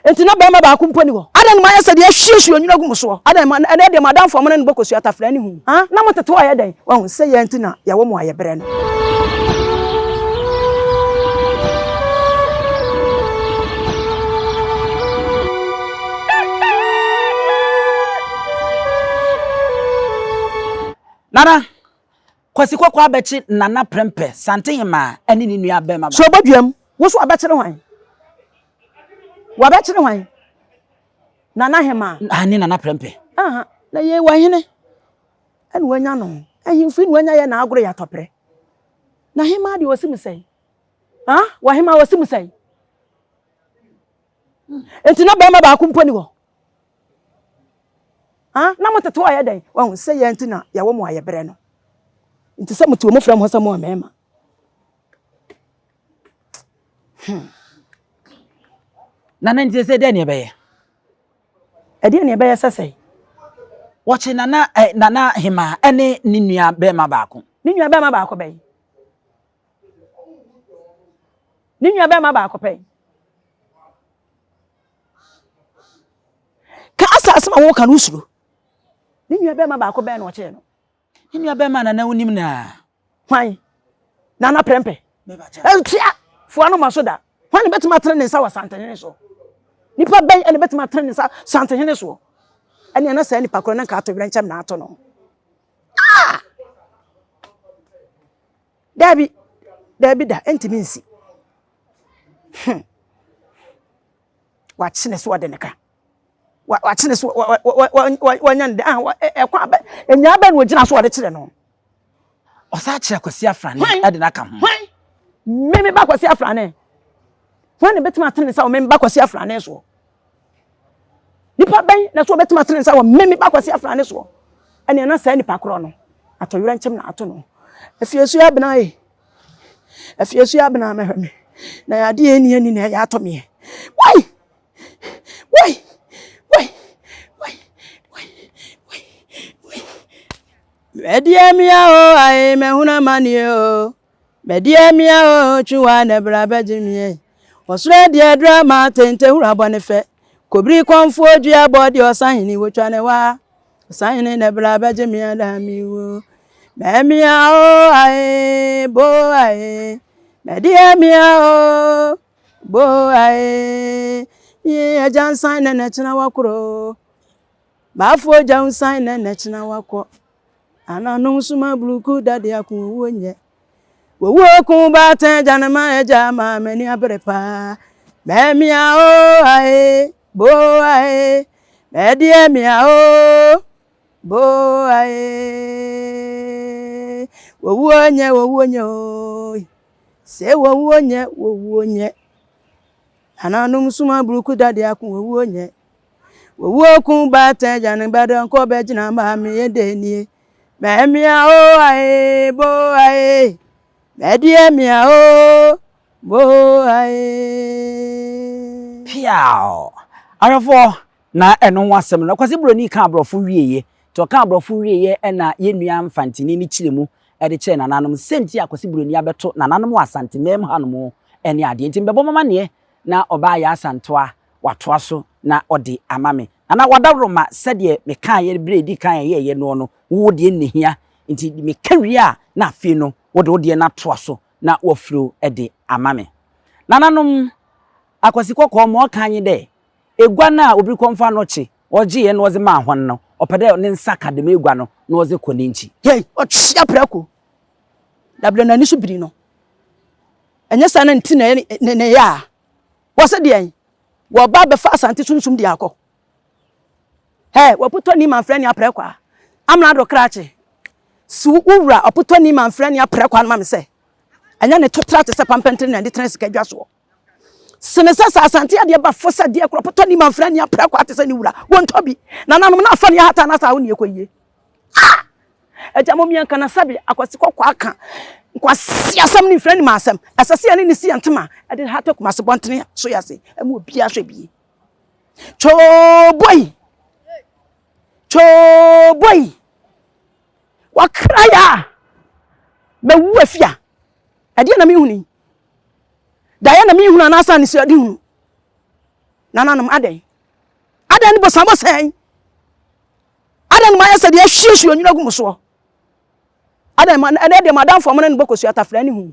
enti na ba ma ba ko mponi wo adan ma yesa de ahwehwe onwuna gum so adan ma na de madam fo mo ne bokosu atafra ni hu ha na motete wa ye den wa hu se ye enti na ya wo mo aye bre no Nana kwasi kwakwa abechi nana prempe santen ma ani ni nua be ma so badwam wo so abechire hwan wa bechire hwan nana hema ani nana prempe aha na ye wa hene ani wanya no ahimfi ni wanya ye na agoro ya topre na hema de wosim sei ha wa hema wosim sei enti na ba ma ba ko mponi wo ha na motete wa ye den wa hu se ye enti na ya wo mo aye bre no nti se mutu mo fra mo sa mo mema nana nti se de ne be ye e de ne be ye sesei wachi nana nana hima ene ni nua be ma ba ko ni nua be ma ba ko be ni nua be ma ba ko pe ka asase ma wo ka no suro ni nua be ma ba ko be no che no ni nua be ma nana wonim na hwan nana prempe me ba cha tia fo ano masoda hwan betima tre ne sa wa santene so nipa ben ene betima tre ne sa santene so ene na sa nipa kro na ka to wira ncham na ato no Dabi da entimi nsi wa chine so de neka wa chine so wa nyande ekwa ba enya ba no gina so de kire no osa kire kwasi afrane ade na ka ho meme ba kwasi afrane hwan betima tre ne sa o meme ba kwasi afrane so nipa ben na so betima tre ne sa o meme ba kwasi afrane so ene na sa nipa kro no ato wira ncham na ato no afiesu Abena afiesu Abena mehweme na ya de eni na ya ato me wai Mediamia o ai mehuna mani o Mediamia o chuwa na braba jimie osure de drama tente hura bonefe kobri konfu odua body osahini wotwane wa osahini na braba jimie da miwo Memia o ai bo ai Mediamia o bo ai ye jansan na china wakro bafo jansan na china wako ananu suma bluku dade akun wonye wo kun ba tan janama eja ma meni abrepa Memia o ai bo ai Mediamia o bo ai wo wonye o se wo wonye ananu suma bluku dade akun wo wonye wo kun ba tan janaba don ko be jina ma mi edeni Memia o ai bo ai Mediamia o bo ai piao arafo na eno wasem na kwasi broni ka abrofo wieye to ka abrofo wieye na yenua mfantini ni chiremu de che nananom senti akwasi broni abeto nananom wasante mem hanom ene ade nti mbebo mama ne na oba ya asantoa watoa so na ode amame ana wadaroma sede me kan ye bredi kan ye no wo de nehia nti me kawi a na afi no wo de na toa so na wofro ede amame nananom akwasi kokko mo kan de egwa na obi konfa no chi oje ye no oze ma ahon no opede ne nsa kadem egwa no na oze koninchi hey ochia prako dabla na ni so biri no enye sa na nti na ya wo se de en wo ba be fa asante sunsun de akọ hey wo puto ni manfrɛ ni aprako amna do krache si wura oputo ni manfrɛ ni aprako na ma me se enye ne totra te se pampentene na de trans ka dwaso sene sasa asante ade ba fosa de akọ puto ni manfrɛ ni aprako ate se ni wura wonto bi na nanom na afa ni hata na sa wo ni ekoyie eja mo mian kana sabi akwasi kokko aka kwasi asam ni frɛ ni masam asase ni si antema ade hata kuma se bontene so yase amu obi ahwe bi choboy wakraya mewu afia ade na mi huni da ya na mi hunu na asa ni se ade hunu nananom aden ni bosamo sen aden ma yesa de ahwehwe onwuna gum so aden ma ene de madam fo mo ne bokosu atafra ni hu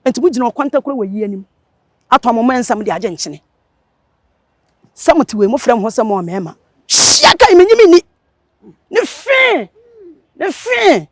enti mu gina okwanta kro wayi anim ato mo mansam de age nkyene samuti we mo frem ho sam o mema hia kai menyimi ni ne fin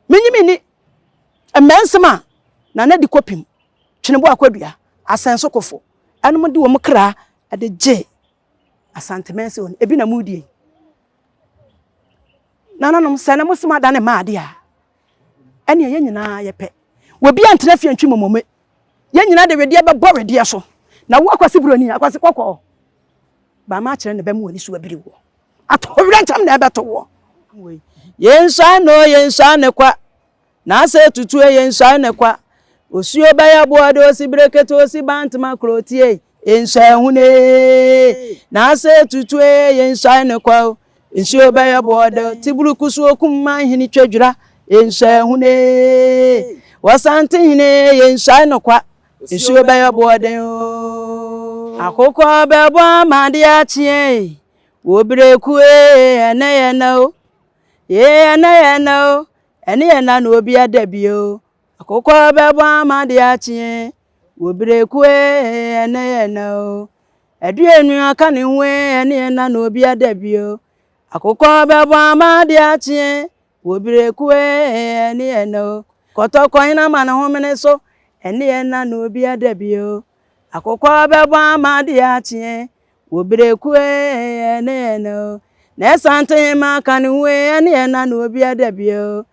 menyimi ni emansama na di kopim twene bo akwadua asenso kofo anum de wo mkra ade je asantemense on ebi na mudie nananom sene musima da ne maade a ene ye nyina ye pe wo bia ntena fie ntwi momome ye nyina de wede be bo wede so na wo akwase broni akwase kokko ba ma kire ne be mo ni so abiri wo ato wrentam na ebe to wo yensa ne kwa na se tutu yensa ne kwa osuo ba ya boade osi brekete osi bantma krotie yensa hune na se tutu yensa ne kwa osuo ba ya boade tibruku so kumma hini twadwura yensa hune wasante hine yensa ne kwa osuo ba ya boade akoko be bo amade achie wo breku ene no ene na obi adabio akoko bebo amade achie wo breku ene no aduenu aka ne hwe ene na obi adabio akoko bebo amade achie wo breku ene no kotoko ina ma ne homene so ene na obi adabio akoko bebo amade achie wo breku ene no na sante ma kan hwe ene na obi adabio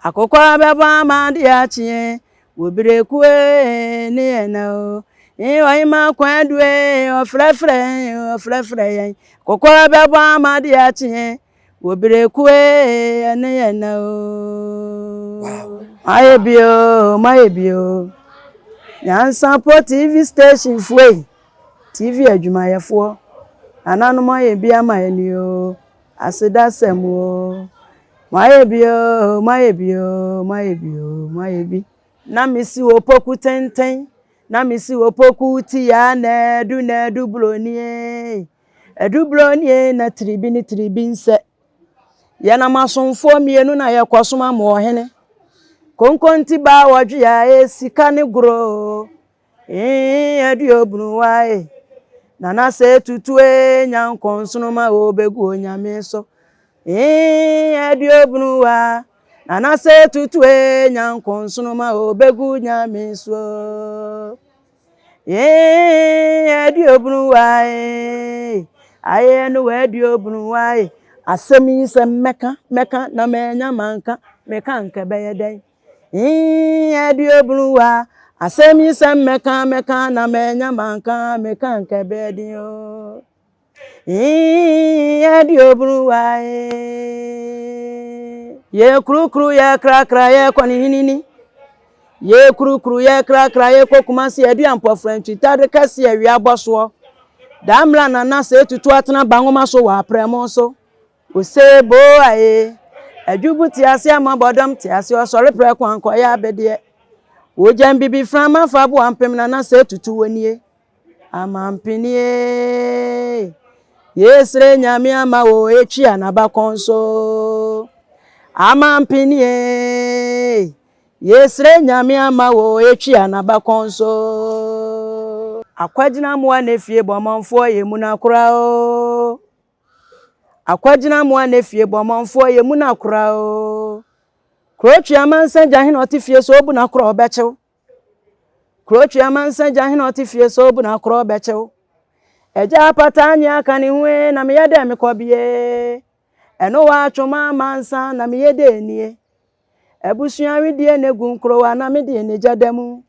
akoko bebo amade achie wo breku ene no oyi ma kwadue ofrefre yen akoko bebo amade achie wo breku ene no mayebio Nyansapo TV station fue TV adwumayefo ananu mayebia mayenio aseda semo mayebi na misi opoku tenten na misi opoku ti ya na edu blonie na tribi nse ya na masonfo mienu na ya kwasoma mo hene konkonti ba waju ya esika ne gro edu obnuwa nana se tutue nyankonsonoma obegu onyame so edu obnuwa nana se tutue nyankonsonoma obegu nyame so edu obnuwa aye no edu obnuwa asemi se meka na menya manka meka nka beyeden edu obnuwa asemi se meka na menya manka meka nka bedio edu obnuwa ye krukru ye krakra ye kwani hinini ye krukru ye krakra ye kokumasi edu ampofranchi tade kasi awi aboso damla na se tutu atena bangoma so wa premo so osebo aye adwubuti ase amabodom ti ase osore pre kwanko ya abede wojam bibi frama fabo ampem na se tutu wonie amampinie yesre nyame ama wo echi anaba konso amampinie yesre nyame ama wo echi anaba konso akwagina mo na fie bomanfo yemu na kura o akwagina mo na fie bomanfo yemu na kura o krochi amansa jahin otifie so obu na kura obechew krochi amansa jahin otifie so obu na kura obechew eja patanya kan hwe na me yede me kobie eno wa atwoma amansa na me yede enie ebusua widie na gunkro wa na me de ne jadamu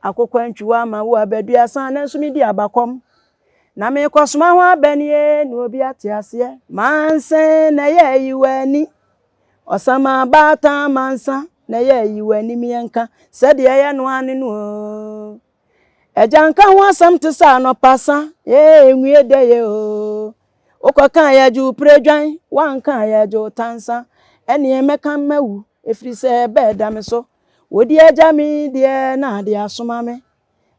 akokwa ntwiwa ma wo abadua san na nso me di abakom na me kosoma ho abanie na obi atiase mansa na ye yiwani osama bata mansa na ye yiwani mienka sede ye no ane no ejanka ho asam te sa no pasa enwie de ye o okoka ya ju predwan wanka ya ju tansa ene emeka mawu efiri se beda me so wodi aja mi de na de asoma me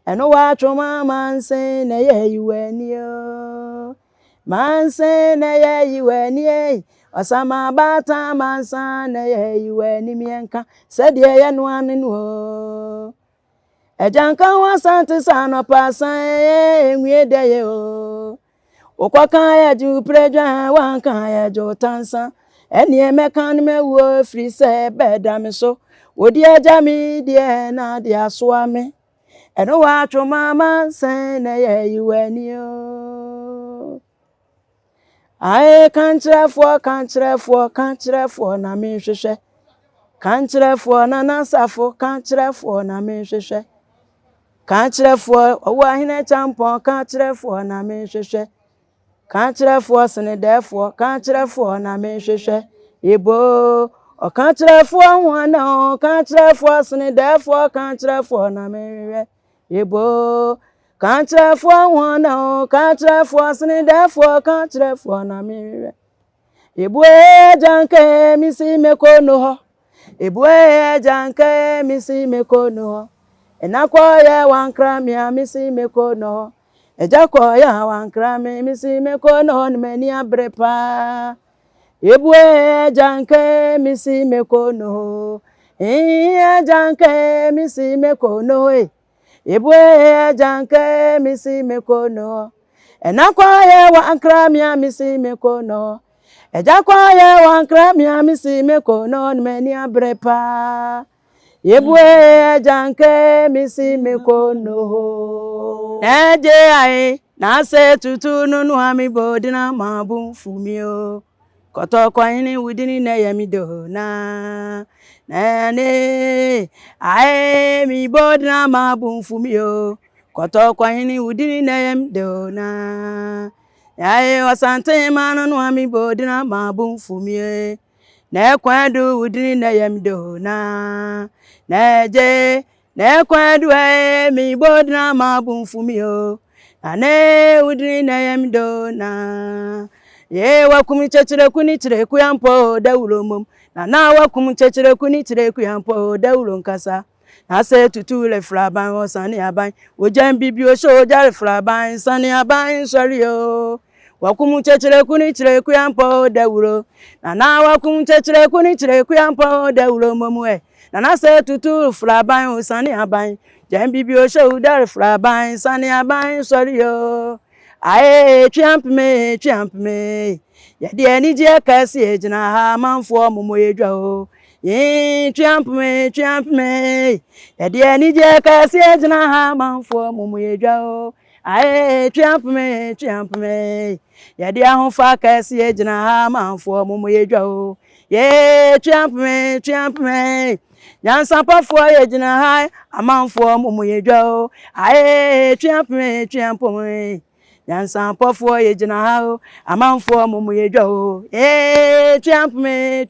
eno wa choma manse na ye yiwenio manse na ye yiweni osama bata mansa na ye yiweni mienka sede ye no anenu o ejanka wasante sano pasa enwie de ye o okwaka ya ju preja wanka ya jo tansa eni emekan mewo free se beda me so odi aja mi die na dia so ame eno wa choma manse na ye yiweni o Aye kantrefo na me hwehwe kantrefo na nasafo kantrefo na me hwehwe kantrefo owo ahine champon kantrefo na me hwehwe kantrefo senedefo kantrefo na me hwehwe ebo o kantrefo hwana o kantrefo senedefo kantrefo na me hwehwe ebo kantrefo hwana o kantrefo senedefo kantrefo na me hwehwe ebue janke misi mekono ho ebue janke misi mekono ho enakwa ya wankra mi misi mekono ho ejakwa ya wankra mi misi mekono ho nmeni abrepa ebue janke misi mekono ho janke misi mekono ho ebue janke misi mekono ho enakwa ya wankra mi misi mekono ho ejakwa ya wankra mi misi mekono nmeni abrepa yebue janke misi mekono eje ai na se tutu nunu ami bodina mabu fumio koto kwani wudini na yami do na ne ai mi bodina mabu fumio koto kwani wudini na yami do na Yae Asantewaaa no ami bodina mabu fumie na kwadu udini na yamdo na je na kwadu mi bodina mabu fumio ane udini na yamdo na ye wakum chechire kuni chire kuyampo dawulomom na wakum chechire kuni chire kuyampo dawulon kasa na se tutule flaban osani aban ojan bibio sho jare flaban sani aban sorry o wakum chechire kuni chire kuyampo dawulo na wakum chechire kuni chire kuyampo dawulo momwe na se tutule flaban osani aban jan bibio sho jare flaban sani aban sorry o aye champ me ya de ani je kasi ejina ha manfo momo yedwa o champ me ya de ani je kasi ejina ha manfo momo yedwa o aye champ me ya de ahunfa kasi ejina ha manfo momo yedwa o champ me Nyansapo fo ejina ha amanfo momo yedwa o aye champ me Nyansapo fo ejina ha amanfo momo yedwa o champ me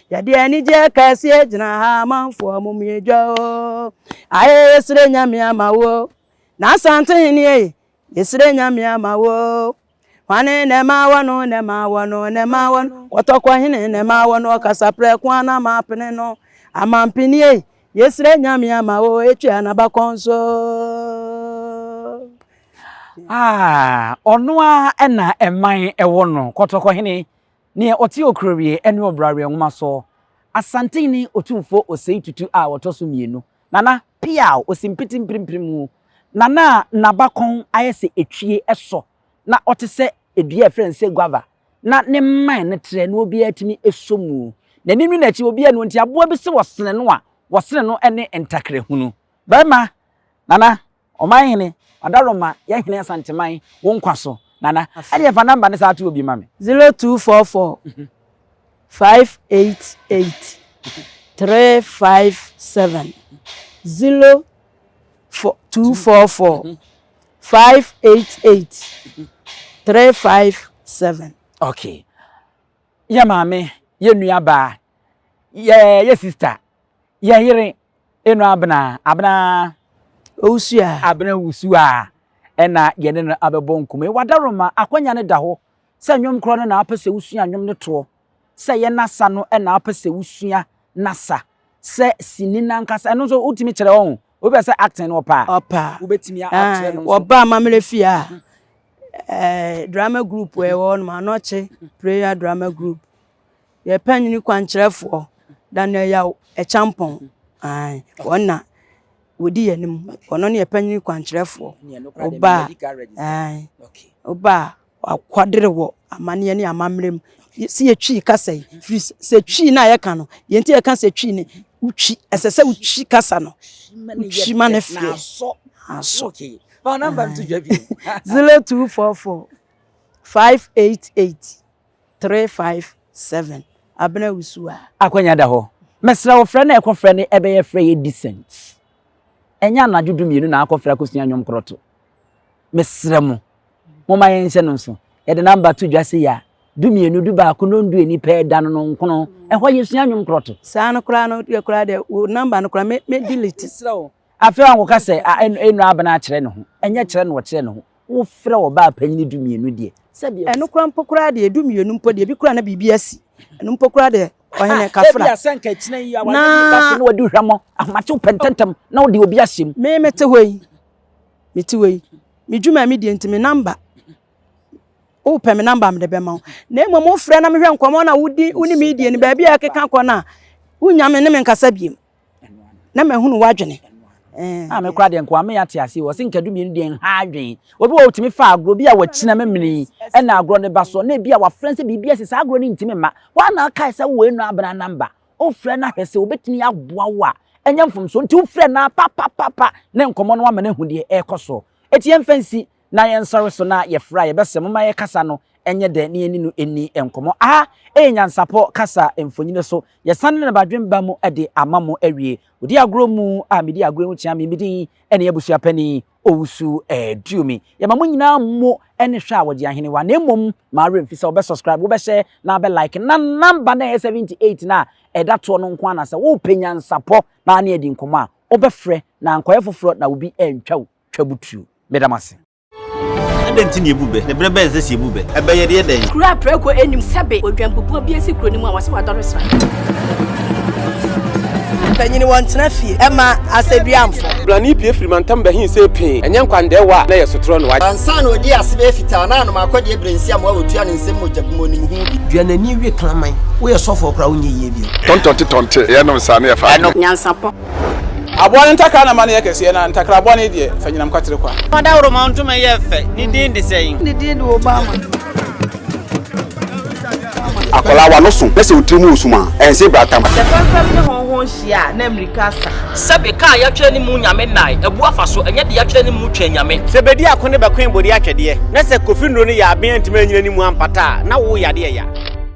ya de ani je kasi ejina ha amanfo momo yedwa o aye yesre nyame amawo na asante ni yesre nyame amawo wane ne mawano kotokwa hine ne mawano kasapre kwa na mapene no amampini yesre nyame amawo etu anabakonso onwa ena eman ewo no kotoko hene ne oti okrowie ene obrare nwoma so asante ni otumfo osei tutu a wotoso mienu nana pia osimpiti mprimprimu nana nabakon ayese etwie eso na otese edua friendse guava na ne man ne tre no obi atimi esomu na ninu na chi obi anu nti aboa bi se wosene no a wosene no ene entakre hunu bema nana oman hene adaroma ya hene asanteman wo nkwaso nana ade fa number ne sa to obi mame 0244 588 357 0244 588 357 okay ya mame ye nua ba ye sister ye yire enu abena Owusua ena yene no abebo nkume wadaroma akwanya ne daho se nwom kro no na apese usua nwom ne to se ye nasa no ena apese usua nasa se sinina nkasa eno so utimi kire won Obi say acting opa. Opa. Ubetimi acting no. Oba mamele fia. Drama group we won ma noche prayer drama group. Ye panyini kwankyerefo Daniel yaw e champon. Ai wonna wodi yanim. Ono ne ye panyini kwankyerefo. Oba. Ai. Oba akwadere wo amane ne amamrem. Si ye twi kasa yi. Se twi na ye ka no. Ye nti ye ka se twi ne uchi esese uchi kasa no. Uchi manefie. Okay. Phone number to Javi. 0244 588 357. Abena Owusua. Akwanya da ho. Mesra wo frɛ na ekɔ frɛ ne ebe ye frɛ ye decent. Enya na dwudu mienu na akɔ frɛ akosua nwom kroto. Mesra mo. Mo ma yen hye no so. Ye de number to dwa se ya. Du mienu du ba ko no ndu eni pɛ da no nkono. Ehɔ ye sua nwom kroto. Saa no kra no ye kra de number no kra me delete. Mesra wo. Afi an wo ka se enu Abena akyerɛ ne ho. Enye kyerɛ no wo kyerɛ ne ho. Wo frɛ wo ba panyini du mienu de. Sabi eno kra mpo kra de du mienu mpo de bi kra na bibi asi. Eno mpo kra de ohene kafra. Ebia senka kyina yi a wani ba se no wadi hwamo. Ahmache pententem na wo de obi ahyem. Me mete hoyi. Mete hoyi. Me dwuma me de ntimi number. O pe me number me de be ma. Na emo mo frɛ na me hwɛ nkomo na wudi uni me die ni ba bia keka kɔ na. Unya me ne me nkasa biem. Na me hunu wadwene. Me kra de nko ame ya te ase wo se nkadu mienu de ha adwen obi wo timi fa agro bi a wakina memini e na agro ne ba so na bi a wa friends bi bi ase agro ne ntimi ma wa na kai se wo enu Abena number o frɛ na hwese obetini aboa wa enya mfom so nti o frɛ na pa ne nkomo no wa ma na hu de e koso eti emfansi na ye nsɔre so na ye fra ye bese mama ye kasa no enye de ne eni no eni enkomo Nyansapo kasa emfonyine so ye sanne na badwen ba mu ede amamo awie odi agro mu a medi agro mu tia me medi ene yebusua pani Owusu duomi ye mamu nyina mo ene hwa a wodi ahene wa na emom ma remfisa wo be subscribe wo be share na be like na number na 78 na edato no nko ana se wo Nyansapo na na edi nkomo a wo be frɛ na nkoye foforo na obi entwa twabutu medamase Denti ni ebube ne brebe eze si ebube ebe ye de den kura preko enim sebe odwampopo bi esi kuro ni mu a wase wadore sra panyini won tena fie ema aseduamfo blani pie frimantam bahin se pin enye nkwande wa na yesotro no wa ansa na odi asebe fita na no makodi ebrensi am wa otua ne nsem mojabumo ni hu duanani wie klaman wo ye sofo kra wo nye yie bi tontonte ye no sa na ye fa Nyansapo abone ntaka na mane yekese na ntakra abone de fanyinam kwatere kwa da woro ma ntuma ye fe ni din de sei ni din de Obama akola wa no so pese utrimu usuma ense bratam the problem ne honhon hia na America sa sebe ka ya twa ni mu nyame nai ebu afa so enye de ya twa ni mu twa nyame sebedi akone bakwen bodi atwede na se kofi nro ne ya Abena ntime nyina ni mu ampata na wo yade ya